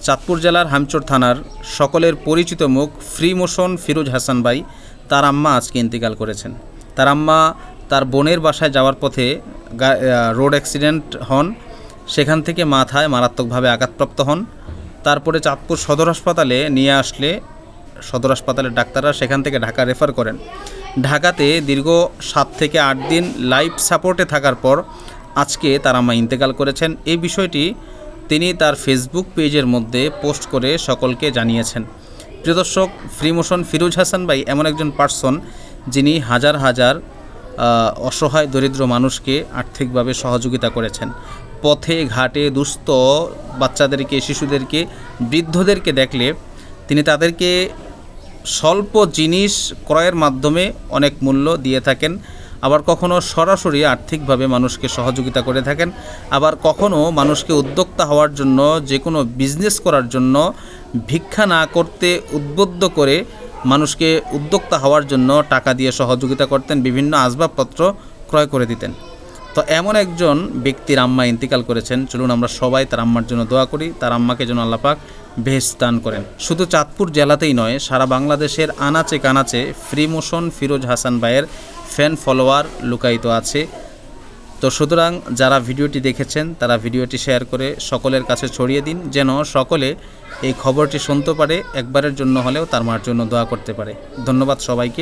চাঁদপুর জেলার হামচর থানার সকলের পরিচিত মুখ ফ্রি মোশন ফিরোজ হাসান ভাই, তার আম্মা আজকে ইন্তেকাল করেছেন। তার আম্মা তার বোনের বাসায় যাওয়ার পথে রোড অ্যাক্সিডেন্ট হন, সেখান থেকে মাথায় মারাত্মকভাবে আঘাতপ্রাপ্ত হন। তারপরে চাঁদপুর সদর হাসপাতালে নিয়ে আসলে সদর হাসপাতালের ডাক্তাররা সেখান থেকে ঢাকা রেফার করেন। ঢাকাতে দীর্ঘ 7 থেকে 8 দিন লাইফ সাপোর্টে থাকার পর আজকে তার আম্মা ইন্তেকাল করেছেন। এই বিষয়টি তিনি তার ফেসবুক পেজের মধ্যে পোস্ট করে সকলকে জানিয়েছেন। প্রিয় দর্শক, ফ্রি মোশন ফিরোজ হাসান ভাই এমন একজন পার্সন যিনি হাজার হাজার অসহায় দরিদ্র মানুষকে আর্থিকভাবে সহযোগিতা করেছেন। পথে ঘাটে দুস্থ বাচ্চাদেরকে, শিশুদেরকে, বৃদ্ধদেরকে দেখলে তিনি তাদেরকে স্বল্প জিনিস ক্রয়ের মাধ্যমে অনেক মূল্য দিয়ে থাকেন। আবার কখনো সরাসরি আর্থিকভাবে মানুষকে সহযোগিতা করে থাকেন। আবার কখনো মানুষকে উদ্যোক্তা হওয়ার জন্য, যে কোনো বিজনেস করার জন্য ভিক্ষা না করতে উদ্বুদ্ধ করে মানুষকে উদ্যোক্তা হওয়ার জন্য টাকা দিয়ে সহযোগিতা করতেন, বিভিন্ন আসবাবপত্র ক্রয় করে দিতেন। তো এমন একজন ব্যক্তির আম্মা ইন্তেকাল করেছেন। চলুন আমরা সবাই তার আম্মার জন্য দোয়া করি, তার আম্মাকে যেন আল্লাহ পাক বেহেশত দান করেন। শুধু চাঁদপুর জেলাতেই নয়, সারা বাংলাদেশের আনাচে কানাচে ফ্রি মোশন ফিরোজ হাসান ভাইয়ের ফ্যান ফলোয়ার লুকায়িত আছে। তো সুতরাং যারা ভিডিওটি দেখেছেন তারা ভিডিওটি শেয়ার করে সকলের কাছে ছড়িয়ে দিন, যেন সকলে এই খবরটি শুনতে পারে, একবারের জন্য হলেও তার মার জন্য দোয়া করতে পারে। ধন্যবাদ সবাইকে।